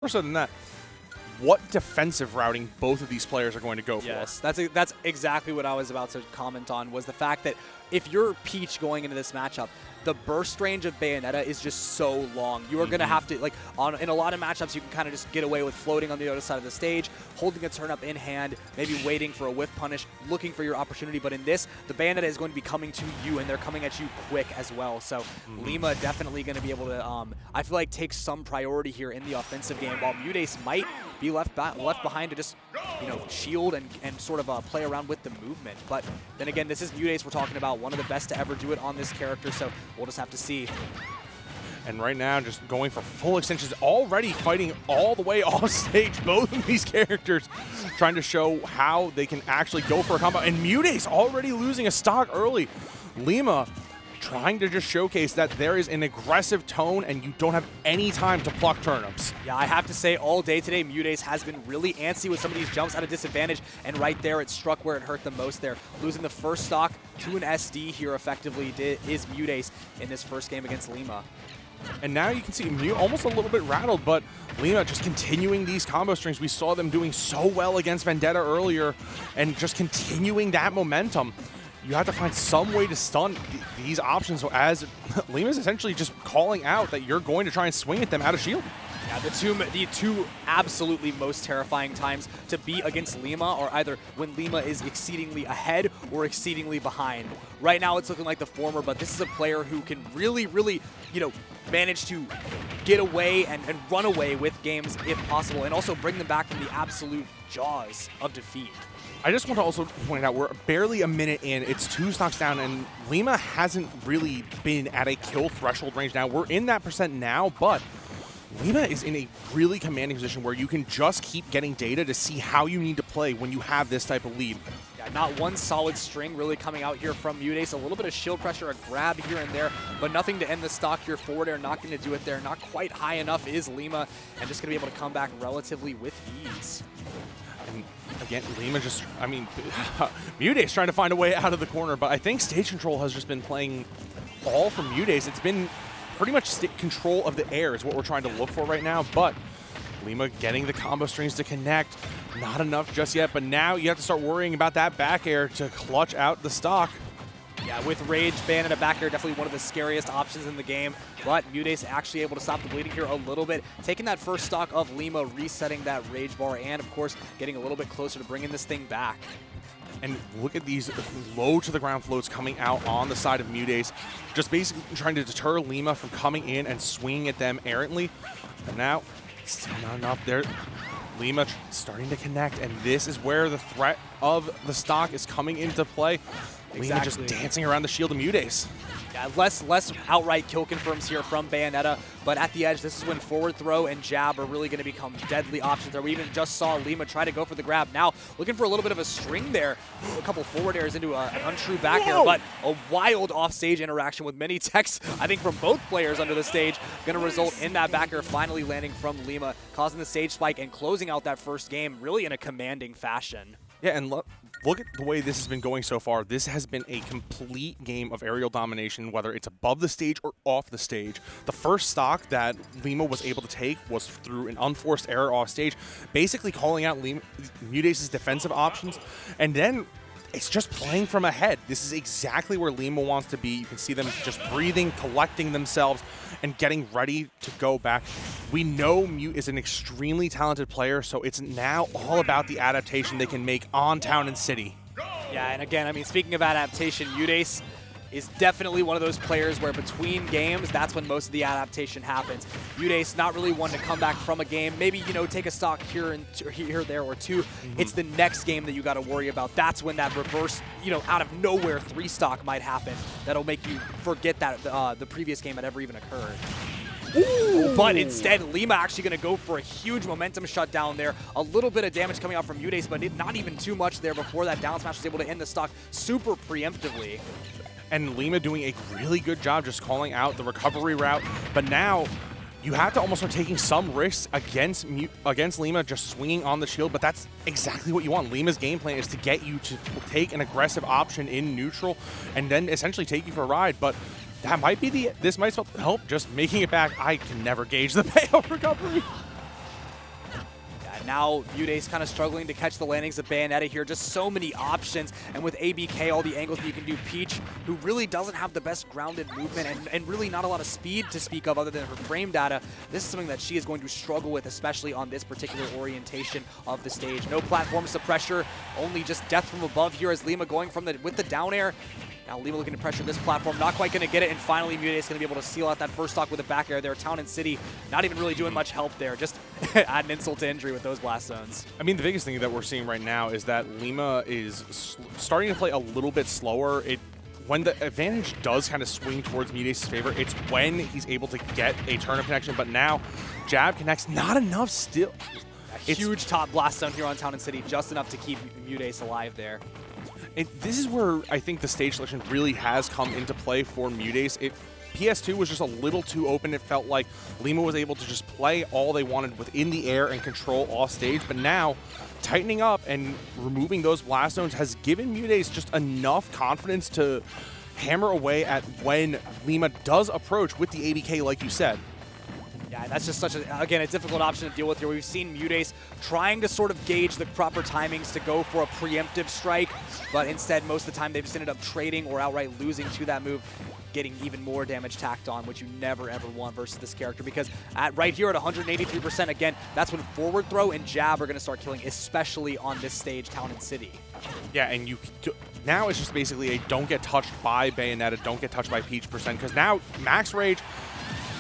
more so than that, what defensive routing both of these players are going to go for. Yes, that's exactly what I was about to comment on, was the fact that if you're Peach going into this matchup, the burst range of Bayonetta is just so long. You are going to have to, like, in a lot of matchups, you can kind of just get away with floating on the other side of the stage, holding a turn up in hand, maybe waiting for a whiff punish, looking for your opportunity. But in this, the Bayonetta is going to be coming to you, and they're coming at you quick as well. So Lima definitely going to be able to, I feel like, take some priority here in the offensive game, while MuteAce might be left behind to just, shield and sort of play around with the movement. But then again, this is MuteAce we're talking about, one of the best to ever do it on this character, so we'll just have to see. And right now, just going for full extensions, already fighting all the way off stage. Both of these characters trying to show how they can actually go for a combo. And MuteAce already losing a stock early. Lima trying to just showcase that there is an aggressive tone and you don't have any time to pluck turnips. Yeah, I have to say, all day today, MuteAce has been really antsy with some of these jumps at a disadvantage, and right there, it struck where it hurt the most there. Losing the first stock to an SD here effectively is MuteAce in this first game against Lima. And now you can see Mute almost a little bit rattled, but Lima just continuing these combo strings. We saw them doing so well against Vendetta earlier, and just continuing that momentum. You have to find some way to stun these options, so as Lima's essentially just calling out that you're going to try and swing at them out of shield. Yeah, the two absolutely most terrifying times to be against Lima are either when Lima is exceedingly ahead or exceedingly behind. Right now it's looking like the former, but this is a player who can really, manage to get away and run away with games if possible, and also bring them back from the absolute jaws of defeat. I just want to also point out, we're barely a minute in, it's 2 stocks down, and Lima hasn't really been at a kill threshold range now. We're in that percent now, but Lima is in a really commanding position where you can just keep getting data to see how you need to play when you have this type of lead. Yeah, not one solid string really coming out here from MuteAce. A little bit of shield pressure, a grab here and there, but nothing to end the stock here. Forward air not going to do it there. Not quite high enough is Lima, and just going to be able to come back relatively with ease. And again, Lima just, MuteAce trying to find a way out of the corner, but I think stage control has just been playing all from MuteAce. It's been pretty much control of the air is what we're trying to look for right now, but Lima getting the combo strings to connect. Not enough just yet, but now you have to start worrying about that back air to clutch out the stock. Yeah, with Rage, Bayonetta back air, definitely one of the scariest options in the game, but MuteAce actually able to stop the bleeding here a little bit, taking that first stock of Lima, resetting that Rage bar, and of course, getting a little bit closer to bringing this thing back. And look at these low to the ground floats coming out on the side of MuteAce, just basically trying to deter Lima from coming in and swinging at them errantly. And now, still not enough there. Lima starting to connect, and this is where the threat of the stock is coming into play. Lima just dancing around the shield of MuteAce. Yeah, less outright kill confirms here from Bayonetta, but at the edge, this is when forward throw and jab are really going to become deadly options there. We even just saw Lima try to go for the grab. Now, looking for a little bit of a string there. A couple forward airs into an untrue back air, but a wild offstage interaction with many techs, I think, from both players under the stage, going to result in that back air finally landing from Lima, causing the stage spike and closing out that first game really in a commanding fashion. Yeah, and look at the way this has been going so far. This has been a complete game of aerial domination, whether it's above the stage or off the stage. The first stock that Lima was able to take was through an unforced error off stage, basically calling out MuteAce's defensive options, and then it's just playing from ahead. This is exactly where Lima wants to be. You can see them just breathing, collecting themselves, and getting ready to go back. We know Mute is an extremely talented player, so it's now all about the adaptation they can make on town and city. Yeah, and again, speaking of adaptation, MuteAce is definitely one of those players where between games, that's when most of the adaptation happens. MuteAce not really one to come back from a game, maybe, take a stock here, there, or two. It's the next game that you got to worry about. That's when that reverse, out of nowhere 3 stock might happen. That'll make you forget that the previous game had ever even occurred. Ooh. But instead, Lima actually going to go for a huge momentum shutdown there. A little bit of damage coming out from MuteAce, but not even too much there before that down smash was able to end the stock super preemptively. And Lima doing a really good job just calling out the recovery route. But now you have to almost start taking some risks against Lima, just swinging on the shield. But that's exactly what you want. Lima's game plan is to get you to take an aggressive option in neutral and then essentially take you for a ride. But that might be this might help just making it back. I can never gauge the payout recovery. Now MuteAce kind of struggling to catch the landings of Bayonetta here. Just so many options, and with ABK, all the angles that you can do. Peach, who really doesn't have the best grounded movement and really not a lot of speed to speak of other than her frame data, this is something that she is going to struggle with, especially on this particular orientation of the stage. No platform suppressor, only just death from above here as Lima going from with the down air. Now Lima looking to pressure this platform, not quite going to get it, and finally MuteAce going to be able to seal out that first stock with a back air there. Town and City not even really doing much help there, just add an insult to injury with those blast zones. I mean, the biggest thing that we're seeing right now is that Lima is starting to play a little bit slower. When the advantage does kind of swing towards MuteAce's favor, it's when he's able to get a turnip connection, but now jab connects, not enough still. A huge top blast zone here on Town and City, just enough to keep MuteAce alive there. This is where I think the stage selection really has come into play for MuteAce. PS2 was just a little too open. It felt like Lima was able to just play all they wanted within the air and control off stage, but now tightening up and removing those blast zones has given MuteAce just enough confidence to hammer away at when Lima does approach with the ABK, like you said. Yeah, that's just such a difficult option to deal with here. We've seen MuteAce trying to sort of gauge the proper timings to go for a preemptive strike, but instead, most of the time, they've just ended up trading or outright losing to that move, getting even more damage tacked on, which you never, ever want versus this character, because right here at 183%, again, that's when forward throw and jab are going to start killing, especially on this stage, Town and City. Yeah, and now it's just basically a don't get touched by Bayonetta, don't get touched by Peach percent, because now Max Rage,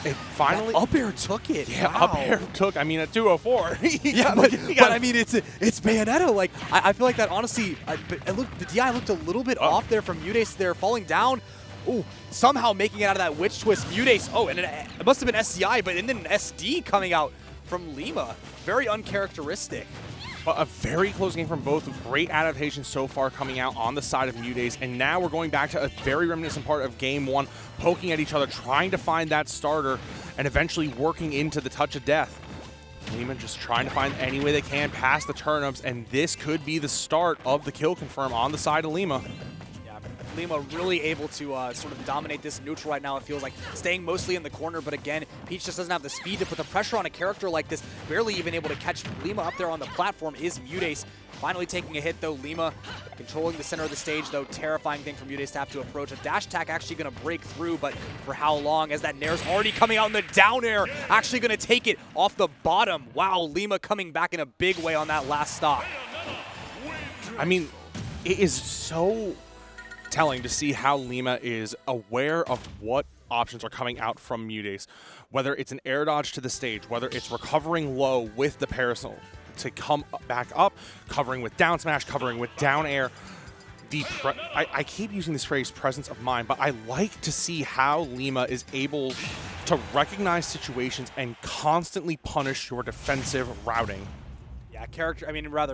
it finally that up air took it. Yeah, wow. up air took. I mean, at 204. Yeah, but I mean, it's Bayonetta. Like I feel like that honestly. The DI looked a little bit off there from MuteAce there, falling down. Ooh, somehow making it out of that witch twist. MuteAce. Oh, and it must have been SCI, but and then an SD coming out from Lima. Very uncharacteristic. A very close game from both. Great adaptation so far coming out on the side of MuteAce. And now we're going back to a very reminiscent part of game one, poking at each other, trying to find that starter, and eventually working into the touch of death. Lima just trying to find any way they can past the turnips, and this could be the start of the kill confirm on the side of Lima. Lima really able to sort of dominate this neutral right now, it feels like, staying mostly in the corner, but again, Peach just doesn't have the speed to put the pressure on a character like this. Barely even able to catch Lima up there on the platform is MuteAce. Finally taking a hit, though. Lima controlling the center of the stage, though. Terrifying thing for MuteAce to have to approach. A dash attack actually going to break through, but for how long? As that Nair's already coming out in the down air, actually going to take it off the bottom. Wow, Lima coming back in a big way on that last stock. I mean, it is so telling to see how Lima is aware of what options are coming out from MuteAce. Whether it's an air dodge to the stage, whether it's recovering low with the parasol to come back up, covering with down smash, covering with down air. I keep using this phrase presence of mind, but I like to see how Lima is able to recognize situations and constantly punish your defensive routing. Yeah,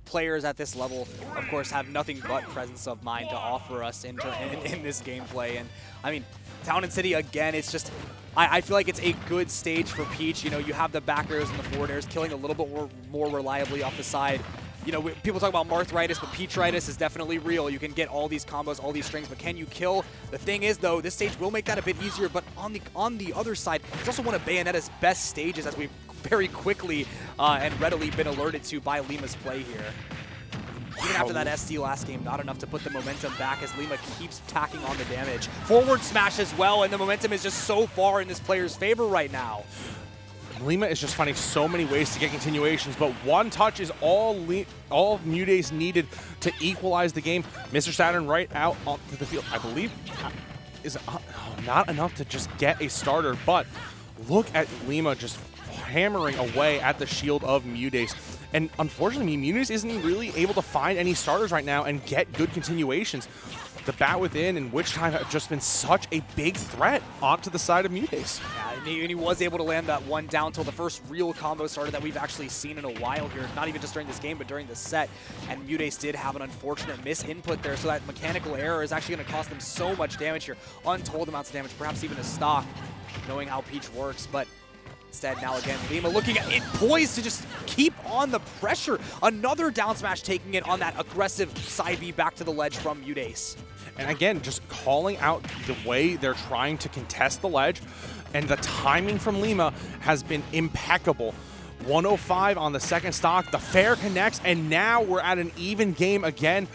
players at this level, of course, have nothing but presence of mind to offer us in this gameplay. And I mean, Town and City, again, it's just, I feel like it's a good stage for Peach. You know, you have the back airs and the forward airs killing a little bit more reliably off the side. You know, people talk about Marthritis, but Peachritis is definitely real. You can get all these combos, all these strings, but can you kill? The thing is, though, this stage will make that a bit easier, but on the other side, it's also one of Bayonetta's best stages, as we've very quickly and readily been alerted to by Lima's play here. Even after that SD last game, not enough to put the momentum back as Lima keeps tacking on the damage. Forward smash as well, and the momentum is just so far in this player's favor right now. Lima is just finding so many ways to get continuations, but one touch is all MuteAce needed to equalize the game. Mr. Saturn right out onto the field, I believe, is not enough to just get a starter, but look at Lima just hammering away at the shield of MuteAce. And unfortunately, MuteAce isn't really able to find any starters right now and get good continuations. The bat within and Witch Time have just been such a big threat onto the side of MuteAce. Yeah, and he was able to land that one down till the first real combo starter that we've actually seen in a while here. Not even just during this game, but during the set. And MuteAce did have an unfortunate misinput there, so that mechanical error is actually going to cost them so much damage here. Untold amounts of damage, perhaps even a stock, knowing how Peach works. But instead, now again, Lima looking at it, poised to just keep on the pressure. Another down smash taking it on that aggressive side B back to the ledge from MuteAce. And again, just calling out the way they're trying to contest the ledge, and the timing from Lima has been impeccable. 105 on the second stock. The fair connects, and now we're at an even game again.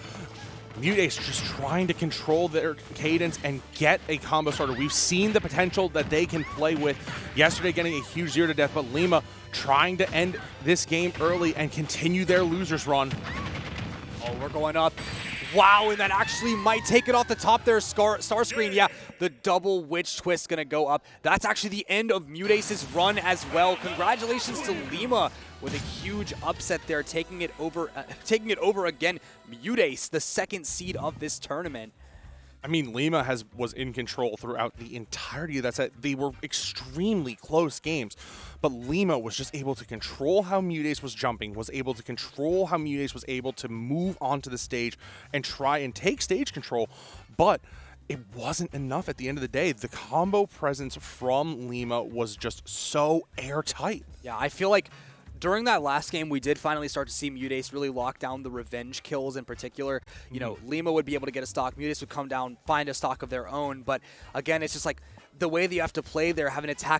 MuteAce just trying to control their cadence and get a combo starter. We've seen the potential that they can play with. Yesterday getting a huge 0 to death, but Lima trying to end this game early and continue their losers run. Oh, we're going up. Wow, and that actually might take it off the top there, star screen. Yeah, the double witch twist gonna go up. That's actually the end of MuteAce's run as well. Congratulations to Lima with a huge upset there, taking it over again. MuteAce, the second seed of this tournament. I mean, Lima was in control throughout the entirety of that set. They were extremely close games, but Lima was just able to control how MuteAce was jumping, was able to control how MuteAce was able to move onto the stage and try and take stage control, but it wasn't enough at the end of the day. The combo presence from Lima was just so airtight. Yeah, I feel like during that last game, we did finally start to see MuteAce really lock down the revenge kills in particular. You know, Lima would be able to get a stock. MuteAce would come down, find a stock of their own. But again, it's just like the way that you have to play there, have an attack